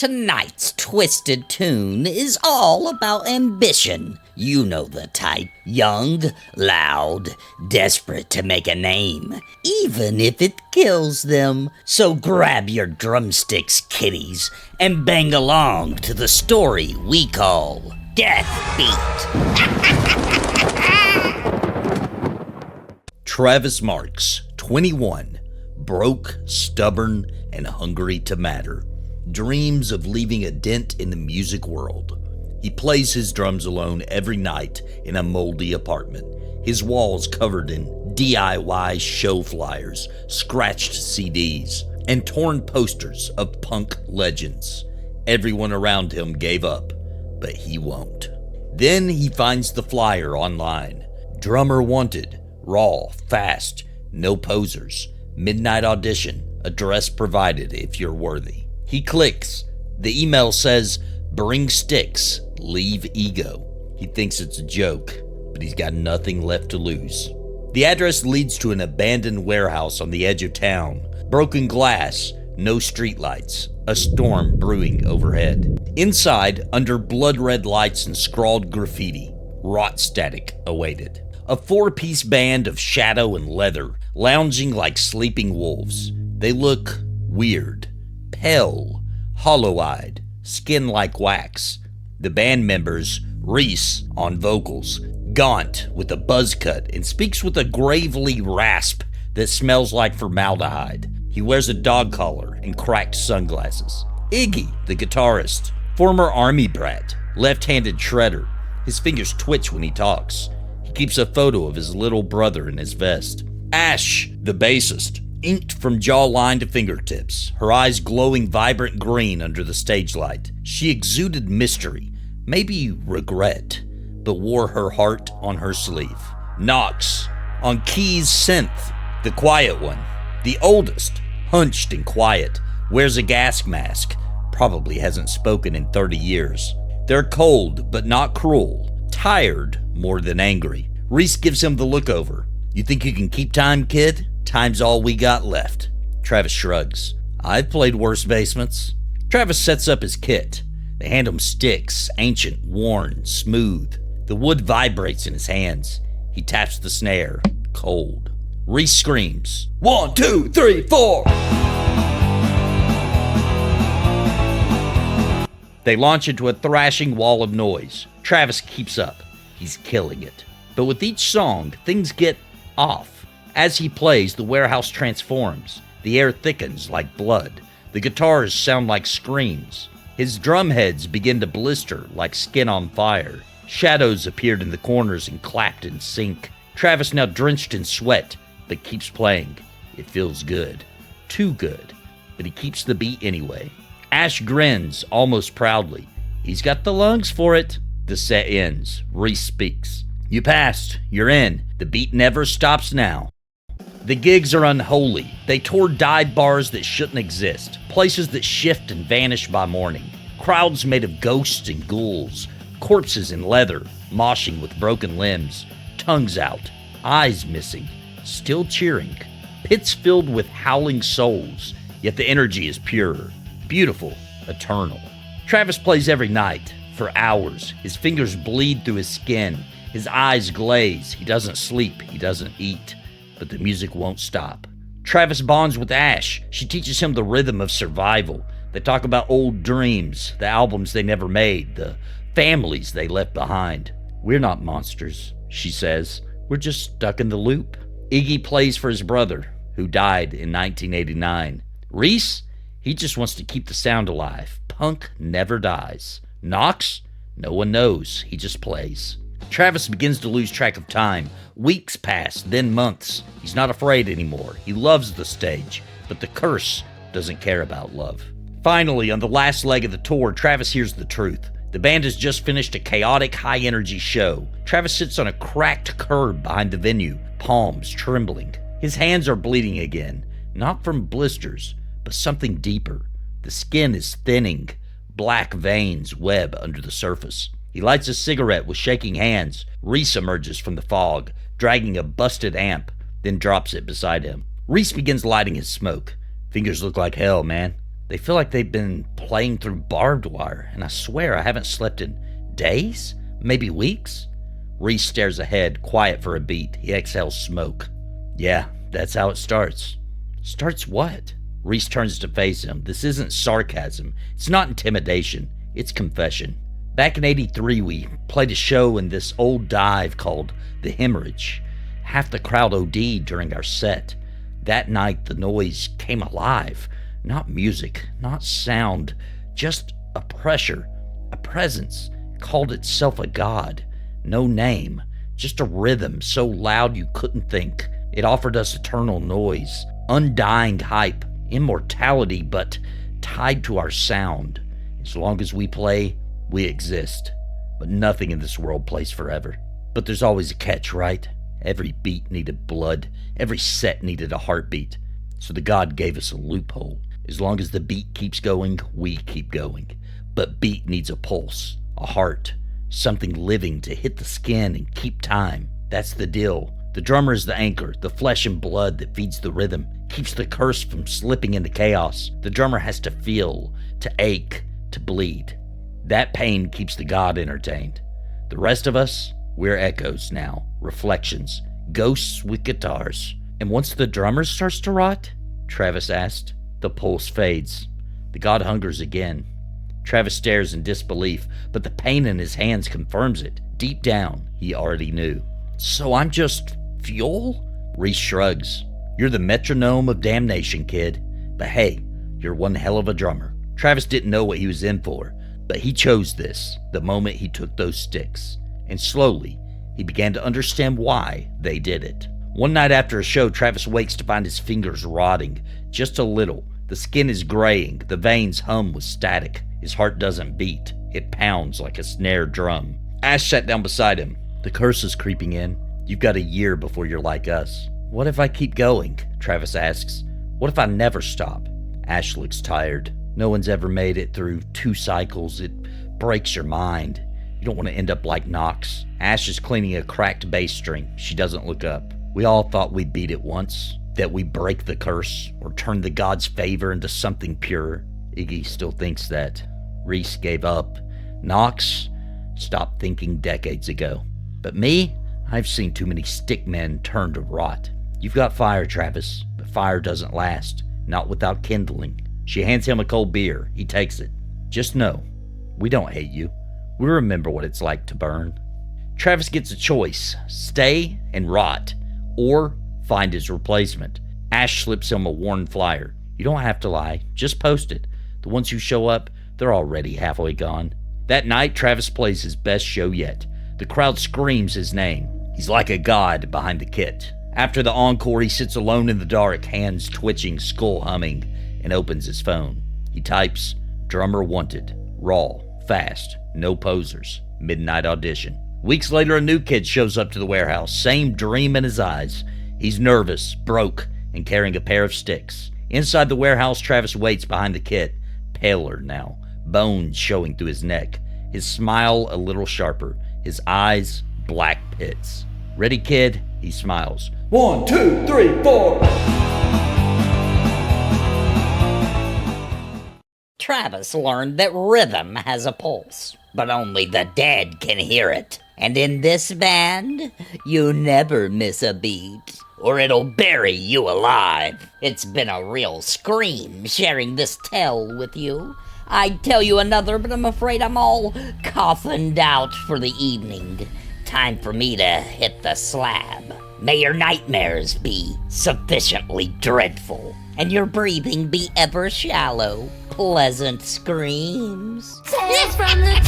Tonight's twisted tune is all about ambition. You know the type. Young, loud, desperate to make a name, even if it kills them. So grab your drumsticks, kiddies, and bang along to the story we call DEATHBEAT. Travis Marks, 21, broke, stubborn, and hungry to matter. Dreams of leaving a dent in the music world. He plays his drums alone every night in a moldy apartment. His walls covered in DIY show flyers, scratched CDs, and torn posters of punk legends. Everyone around him gave up, but he won't. Then he finds the flyer online. Drummer wanted, raw, fast, no posers, midnight audition, address provided if you're worthy. He clicks. The email says, "Bring sticks, leave ego." He thinks it's a joke, but he's got nothing left to lose. The address leads to an abandoned warehouse on the edge of town. Broken glass, no streetlights, a storm brewing overhead. Inside, under blood-red lights and scrawled graffiti, rot static awaited. A four-piece band of shadow and leather, lounging like sleeping wolves. They look weird. Pale, hollow-eyed, skin like wax. The band members, Reese on vocals, gaunt with a buzz cut and speaks with a gravely rasp that smells like formaldehyde. He wears a dog collar and cracked sunglasses. Iggy, the guitarist, former army brat, left-handed shredder. His fingers twitch when he talks. He keeps a photo of his little brother in his vest. Ash, the bassist, inked from jawline to fingertips, her eyes glowing vibrant green under the stage light. She exuded mystery, maybe regret, but wore her heart on her sleeve. Knox, on keys synth, the quiet one, the oldest, hunched and quiet, wears a gas mask, probably hasn't spoken in 30 years. They're cold, but not cruel, tired more than angry. Reese gives him the look over. "You think you can keep time, kid? Time's all we got left." Travis shrugs. "I've played worse basements." Travis sets up his kit. They hand him sticks, ancient, worn, smooth. The wood vibrates in his hands. He taps the snare, cold. Reese screams, 1, 2, 3, 4. They launch into a thrashing wall of noise. Travis keeps up. He's killing it. But with each song, things get off. As he plays, the warehouse transforms. The air thickens like blood. The guitars sound like screams. His drum heads begin to blister like skin on fire. Shadows appeared in the corners and clapped in sync. Travis, now drenched in sweat, but keeps playing. It feels good. Too good. But he keeps the beat anyway. Ash grins, almost proudly. He's got the lungs for it. The set ends. Reese speaks. "You passed. You're in. The beat never stops now." The gigs are unholy. They tour dive bars that shouldn't exist, places that shift and vanish by morning, crowds made of ghosts and ghouls, corpses in leather, moshing with broken limbs, tongues out, eyes missing, still cheering, pits filled with howling souls, yet the energy is pure, beautiful, eternal. Travis plays every night, for hours. His fingers bleed through his skin, his eyes glaze, he doesn't sleep, he doesn't eat. But the music won't stop. Travis bonds with Ash. She teaches him the rhythm of survival. They talk about old dreams, the albums they never made, the families they left behind. "We're not monsters," she says. "We're just stuck in the loop." Iggy plays for his brother, who died in 1989. Reese? He just wants to keep the sound alive. Punk never dies. Knox? No one knows. He just plays. Travis begins to lose track of time. Weeks pass, then months. He's not afraid anymore. He loves the stage, but the curse doesn't care about love. Finally, on the last leg of the tour, Travis hears the truth. The band has just finished a chaotic, high-energy show. Travis sits on a cracked curb behind the venue, palms trembling. His hands are bleeding again, not from blisters, but something deeper. The skin is thinning. Black veins web under the surface. He lights a cigarette with shaking hands. Reese emerges from the fog, dragging a busted amp, then drops it beside him. Reese begins lighting his smoke. "Fingers look like hell, man." They feel like they've been playing through barbed wire, and I swear I haven't slept in days, maybe weeks. Reese stares ahead, quiet for a beat. He exhales smoke. Yeah, that's how it starts. Starts what? Reese turns to face him. This isn't sarcasm. It's not intimidation. It's confession. Back in '83, we played a show in this old dive called The Hemorrhage. Half the crowd OD'd during our set. That night, the noise came alive. Not music, not sound, just a pressure, a presence. Called itself a god. No name, just a rhythm so loud you couldn't think. It offered us eternal noise, undying hype, immortality, but tied to our sound. As long as we play, we exist. But nothing in this world plays forever. But there's always a catch, right? Every beat needed blood. Every set needed a heartbeat. So the god gave us a loophole. As long as the beat keeps going, we keep going. But beat needs a pulse, a heart, something living to hit the skin and keep time. That's the deal. The drummer is the anchor, the flesh and blood that feeds the rhythm, keeps the curse from slipping into chaos. The drummer has to feel, to ache, to bleed. That pain keeps the god entertained. The rest of us, we're echoes now, reflections, ghosts with guitars. And once the drummer starts to rot, Travis asked, the pulse fades. The god hungers again. Travis stares in disbelief, but the pain in his hands confirms it. Deep down, he already knew. So I'm just fuel? Reese shrugs. You're the metronome of damnation, kid. But hey, you're one hell of a drummer. Travis didn't know what he was in for, but he chose this the moment he took those sticks. And slowly, he began to understand why they did it. One night after a show, Travis wakes to find his fingers rotting, just a little. The skin is graying, the veins hum with static. His heart doesn't beat, it pounds like a snare drum. Ash sat down beside him. The curse is creeping in. You've got a year before you're like us. What if I keep going? Travis asks. What if I never stop? Ash looks tired. No one's ever made it through 2 cycles. It breaks your mind. You don't want to end up like Knox. Ash is cleaning a cracked bass string. She doesn't look up. We all thought we'd beat it once. That we break the curse or turn the god's favor into something pure. Iggy still thinks that. Reese gave up. Knox stopped thinking decades ago. But me, I've seen too many stick men turn to rot. You've got fire, Travis, but fire doesn't last. Not without kindling. She hands him a cold beer. He takes it. Just know, we don't hate you. We remember what it's like to burn. Travis gets a choice. Stay and rot. Or find his replacement. Ash slips him a worn flyer. You don't have to lie. Just post it. The ones who show up, they're already halfway gone. That night, Travis plays his best show yet. The crowd screams his name. He's like a god behind the kit. After the encore, he sits alone in the dark, hands twitching, skull humming, and opens his phone. He types, drummer wanted, raw, fast, no posers, midnight audition. Weeks later, a new kid shows up to the warehouse, same dream in his eyes. He's nervous, broke, and carrying a pair of sticks. Inside the warehouse, Travis waits behind the kit, paler now, bones showing through his neck, his smile a little sharper, his eyes black pits. Ready, kid? He smiles. 1, 2, 3, 4. Travis learned that rhythm has a pulse, but only the dead can hear it. And in this band, you never miss a beat, or it'll bury you alive. It's been a real scream sharing this tale with you. I'd tell you another, but I'm afraid I'm all coffined out for the evening. Time for me to hit the slab. May your nightmares be sufficiently dreadful, and your breathing be ever shallow. Pleasant screams. Tales from the